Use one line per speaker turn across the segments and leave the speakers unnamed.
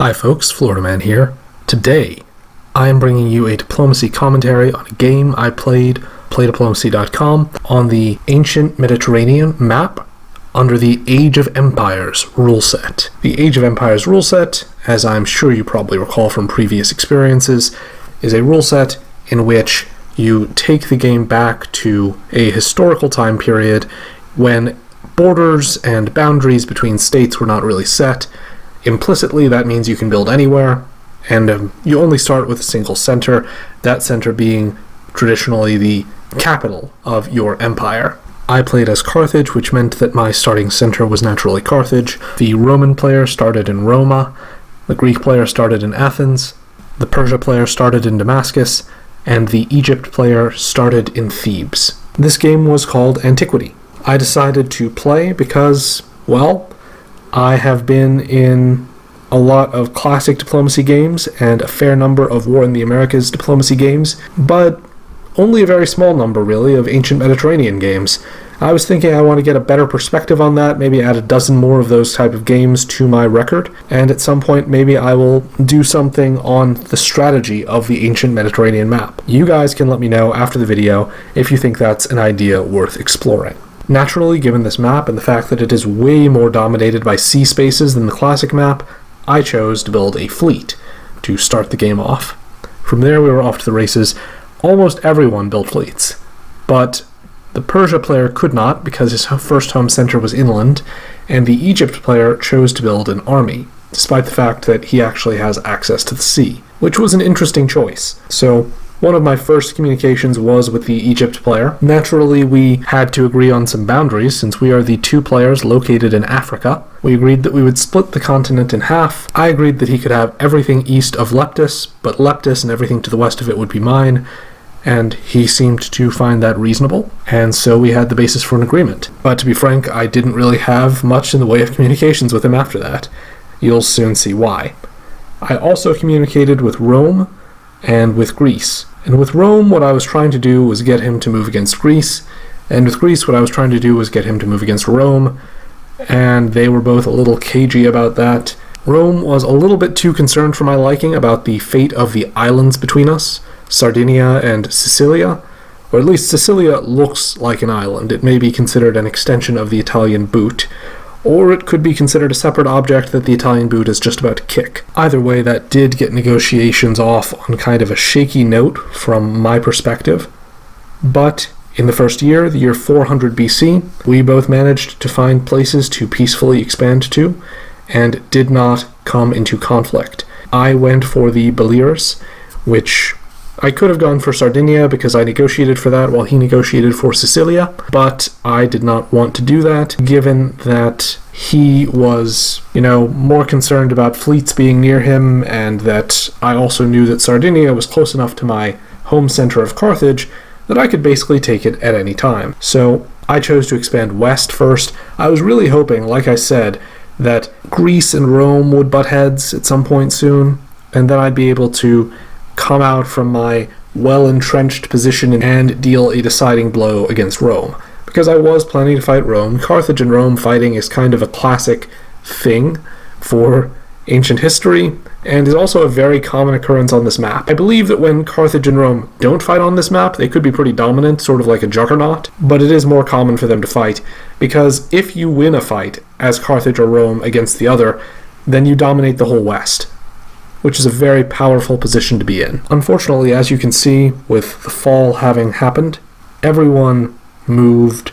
Hi folks, Florida Man here. Today, I am bringing you a diplomacy commentary on a game I played, PlayDiplomacy.com, on the ancient Mediterranean map under the Age of Empires rule set. The Age of Empires rule set, as I'm sure you probably recall from previous experiences, is a rule set in which you take the game back to a historical time period when borders and boundaries between states were not really set. Implicitly, that means you can build anywhere, and you only start with a single center, that center being traditionally the capital of your empire. I played as Carthage, which meant that my starting center was naturally Carthage. The Roman player started in Roma, the Greek player started in Athens, the Persia player started in Damascus, and the Egypt player started in Thebes. This game was called Antiquity. I decided to play because, well, I have been in a lot of classic diplomacy games and a fair number of War in the Americas diplomacy games, but only a very small number, really, of ancient Mediterranean games. I was thinking I want to get a better perspective on that, maybe add a dozen more of those type of games to my record, and at some point maybe I will do something on the strategy of the ancient Mediterranean map. You guys can let me know after the video if you think that's an idea worth exploring. Naturally, given this map and the fact that it is way more dominated by sea spaces than the classic map, I chose to build a fleet to start the game off. From there we were off to the races. Almost everyone built fleets, but the Persia player could not because his first home center was inland, and the Egypt player chose to build an army, despite the fact that he actually has access to the sea, which was an interesting choice. So one of my first communications was with the Egypt player. Naturally, we had to agree on some boundaries since we are the two players located in Africa. We agreed that we would split the continent in half. I agreed that he could have everything east of Leptis, but Leptis and everything to the west of it would be mine, and he seemed to find that reasonable, and so we had the basis for an agreement. But to be frank, I didn't really have much in the way of communications with him after that. You'll soon see why. I also communicated with Rome and with Greece. And with Rome, what I was trying to do was get him to move against Greece, and with Greece, what I was trying to do was get him to move against Rome, and they were both a little cagey about that. Rome was a little bit too concerned for my liking about the fate of the islands between us, Sardinia and Sicilia, or at least Sicilia looks like an island. It may be considered an extension of the Italian boot, or it could be considered a separate object that the Italian boot is just about to kick. Either way, that did get negotiations off on kind of a shaky note from my perspective. But in the first year, the year 400 BC, we both managed to find places to peacefully expand to, and did not come into conflict. I went for the Balears, which I could have gone for Sardinia because I negotiated for that while he negotiated for Sicilia, but I did not want to do that, given that he was, more concerned about fleets being near him, and that I also knew that Sardinia was close enough to my home center of Carthage that I could basically take it at any time. So I chose to expand west first. I was really hoping, like I said, that Greece and Rome would butt heads at some point soon, and then I'd be able to come out from my well-entrenched position and deal a deciding blow against Rome. Because I was planning to fight Rome. Carthage and Rome fighting is kind of a classic thing for ancient history, and is also a very common occurrence on this map. I believe that when Carthage and Rome don't fight on this map, they could be pretty dominant, sort of like a juggernaut, but it is more common for them to fight, because if you win a fight as Carthage or Rome against the other, then you dominate the whole West, which is a very powerful position to be in. Unfortunately, as you can see, with the fall having happened, everyone moved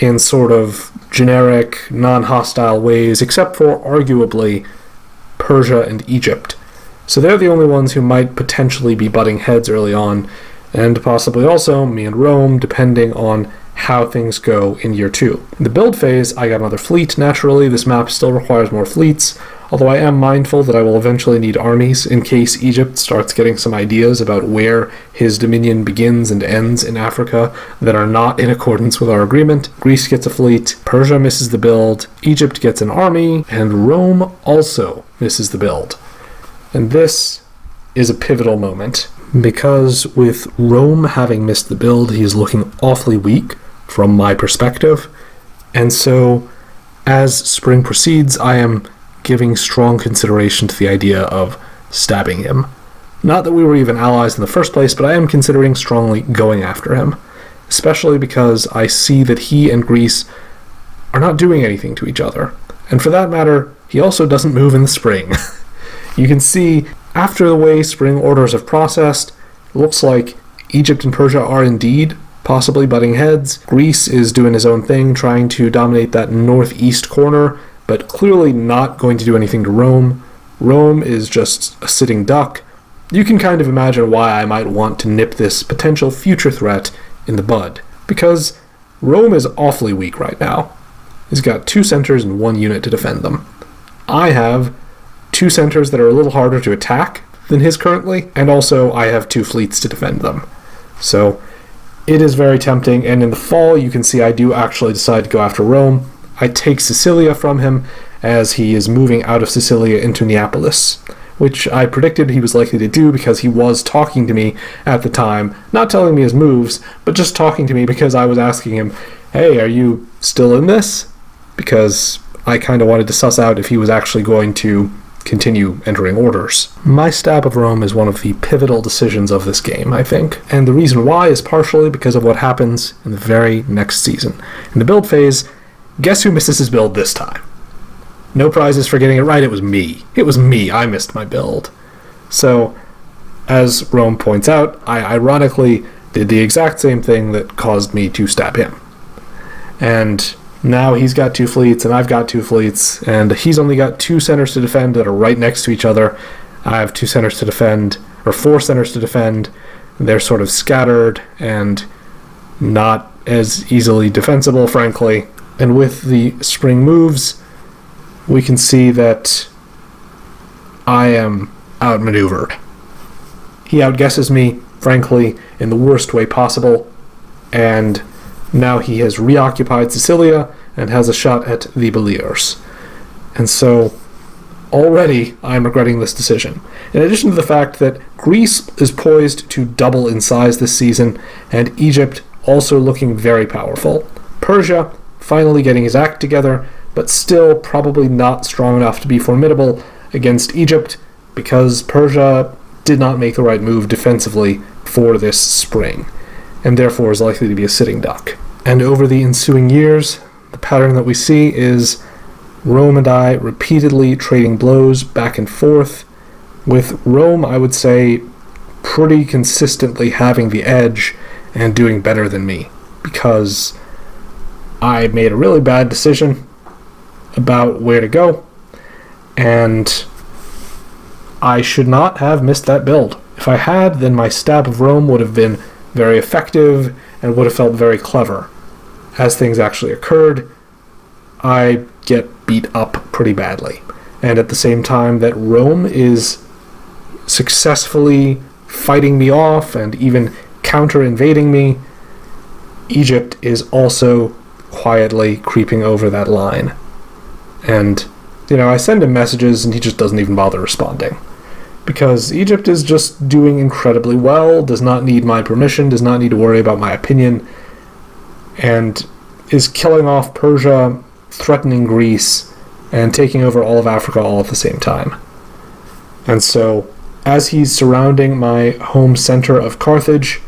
in sort of generic, non-hostile ways, except for, arguably, Persia and Egypt. So they're the only ones who might potentially be butting heads early on, and possibly also me and Rome, depending on how things go in year 2. In the build phase, I got another fleet. Naturally, this map still requires more fleets, although I am mindful that I will eventually need armies in case Egypt starts getting some ideas about where his dominion begins and ends in Africa that are not in accordance with our agreement. Greece gets a fleet, Persia misses the build, Egypt gets an army, and Rome also misses the build. And this is a pivotal moment, because with Rome having missed the build, he is looking awfully weak from my perspective, and so as spring proceeds, I am giving strong consideration to the idea of stabbing him. Not that we were even allies in the first place, but I am considering strongly going after him, especially because I see that he and Greece are not doing anything to each other. And for that matter, he also doesn't move in the spring. You can see, after the way spring orders have processed, it looks like Egypt and Persia are indeed possibly butting heads. Greece is doing his own thing, trying to dominate that northeast corner, but clearly not going to do anything to Rome. Rome is just a sitting duck. You can kind of imagine why I might want to nip this potential future threat in the bud, because Rome is awfully weak right now. He's got 2 centers and 1 unit to defend them. I have 2 centers that are a little harder to attack than his currently, and also I have 2 fleets to defend them. So it is very tempting, and in the fall you can see I do actually decide to go after Rome. I take Sicilia from him as he is moving out of Sicilia into Neapolis, which I predicted he was likely to do because he was talking to me at the time, not telling me his moves, but just talking to me because I was asking him, hey, are you still in this? Because I kind of wanted to suss out if he was actually going to continue entering orders. My stab of Rome is one of the pivotal decisions of this game, I think, and the reason why is partially because of what happens in the very next season. In the build phase, guess who misses his build this time? No prizes for getting it right, it was me. It was me, I missed my build. So, as Rome points out, I ironically did the exact same thing that caused me to stab him. And now he's got 2 fleets, and I've got 2 fleets, and he's only got 2 centers to defend that are right next to each other. I have 2 centers to defend, or 4 centers to defend. They're sort of scattered and not as easily defensible, frankly. And with the spring moves, we can see that I am outmaneuvered. He outguesses me, frankly, in the worst way possible, and now he has reoccupied Sicilia and has a shot at the Balears. And so, already I'm regretting this decision. In addition to the fact that Greece is poised to double in size this season, and Egypt also looking very powerful. Persia finally getting his act together, but still probably not strong enough to be formidable against Egypt, because Persia did not make the right move defensively for this spring, and therefore is likely to be a sitting duck. And over the ensuing years, the pattern that we see is Rome and I repeatedly trading blows back and forth, with Rome, I would say, pretty consistently having the edge and doing better than me, because I made a really bad decision about where to go, and I should not have missed that build. If I had, then my stab of Rome would have been very effective and would have felt very clever. As things actually occurred, I get beat up pretty badly. And at the same time that Rome is successfully fighting me off and even counter-invading me, Egypt is also quietly creeping over that line. And, I send him messages and he just doesn't even bother responding. Because Egypt is just doing incredibly well, does not need my permission, does not need to worry about my opinion, and is killing off Persia, threatening Greece, and taking over all of Africa all at the same time. And so, as he's surrounding my home center of Carthage,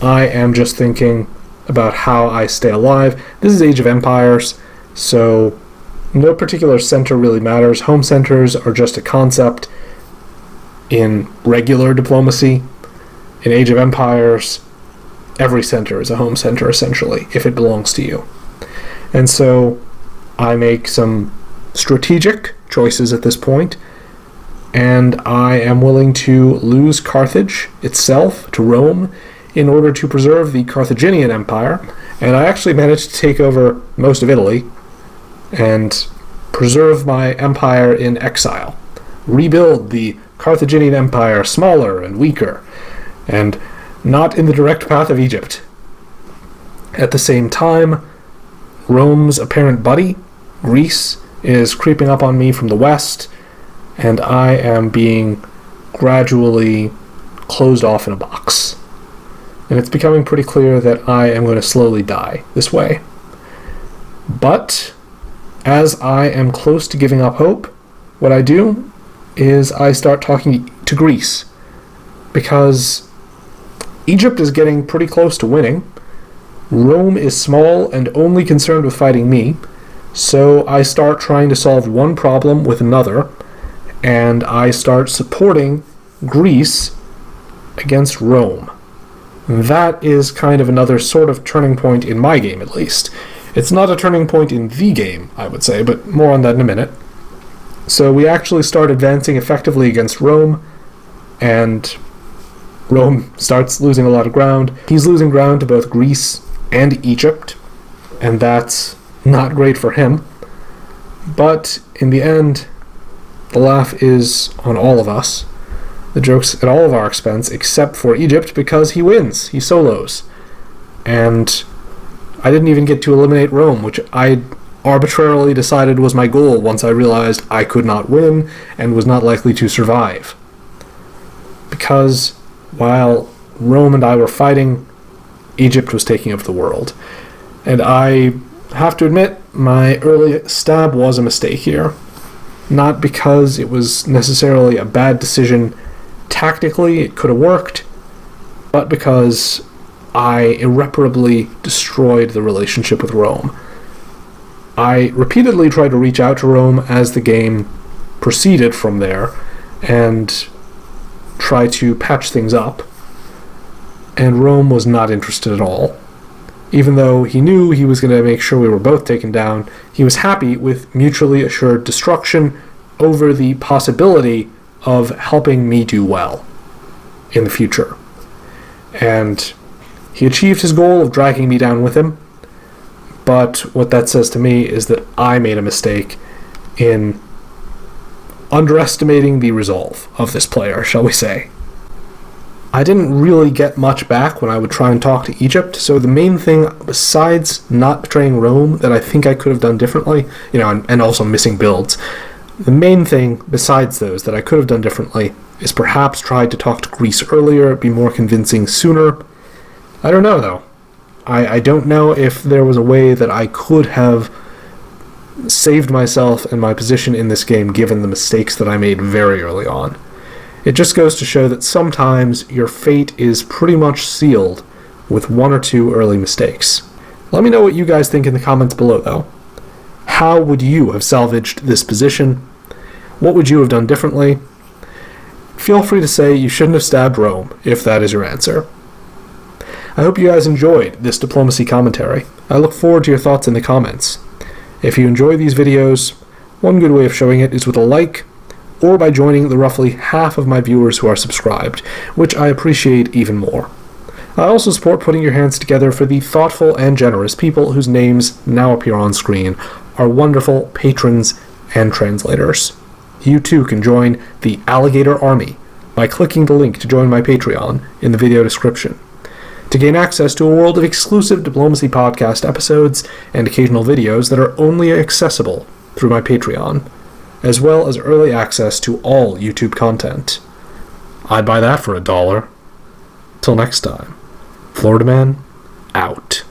I am just thinking about how I stay alive. This is Age of Empires, so no particular center really matters. Home centers are just a concept in regular diplomacy. In Age of Empires, every center is a home center, essentially, if it belongs to you. And so I make some strategic choices at this point, and I am willing to lose Carthage itself to Rome in order to preserve the Carthaginian Empire, and I actually managed to take over most of Italy and preserve my empire in exile, rebuild the Carthaginian Empire smaller and weaker, and not in the direct path of Egypt. At the same time, Rome's apparent buddy, Greece, is creeping up on me from the west, and I am being gradually closed off in a box. And it's becoming pretty clear that I am going to slowly die this way. But as I am close to giving up hope, what I do is I start talking to Greece, because Egypt is getting pretty close to winning. Rome is small and only concerned with fighting me, so I start trying to solve one problem with another, and I start supporting Greece against Rome. That is kind of another sort of turning point in my game, at least. It's not a turning point in the game, I would say, but more on that in a minute. So we actually start advancing effectively against Rome, and Rome starts losing a lot of ground. He's losing ground to both Greece and Egypt, and that's not great for him. But in the end, the laugh is on all of us. The joke's at all of our expense, except for Egypt, because he wins. He solos. And I didn't even get to eliminate Rome, which I arbitrarily decided was my goal once I realized I could not win and was not likely to survive. Because while Rome and I were fighting, Egypt was taking over the world. And I have to admit, my early stab was a mistake here. Not because it was necessarily a bad decision tactically, it could have worked, but because I irreparably destroyed the relationship with Rome. I repeatedly tried to reach out to Rome as the game proceeded from there and try to patch things up, and Rome was not interested at all. Even though he knew he was going to make sure we were both taken down, he was happy with mutually assured destruction over the possibility of helping me do well in the future. And he achieved his goal of dragging me down with him, but what that says to me is that I made a mistake in underestimating the resolve of this player, shall we say. I didn't really get much back when I would try and talk to Egypt, so the main thing, besides not betraying Rome, that I think I could have done differently, and also missing builds, the main thing, besides those, that I could have done differently is perhaps tried to talk to Greece earlier, be more convincing sooner. I don't know, though. I don't know if there was a way that I could have saved myself and my position in this game given the mistakes that I made very early on. It just goes to show that sometimes your fate is pretty much sealed with one or two early mistakes. Let me know what you guys think in the comments below, though. How would you have salvaged this position? What would you have done differently? Feel free to say you shouldn't have stabbed Rome, if that is your answer. I hope you guys enjoyed this diplomacy commentary. I look forward to your thoughts in the comments. If you enjoy these videos, one good way of showing it is with a like, or by joining the roughly half of my viewers who are subscribed, which I appreciate even more. I also support putting your hands together for the thoughtful and generous people whose names now appear on screen, our wonderful patrons and translators. You too can join the Alligator Army by clicking the link to join my Patreon in the video description. To gain access to a world of exclusive Diplomacy podcast episodes and occasional videos that are only accessible through my Patreon, as well as early access to all YouTube content. I'd buy that for $1. Till next time, Florida Man, out.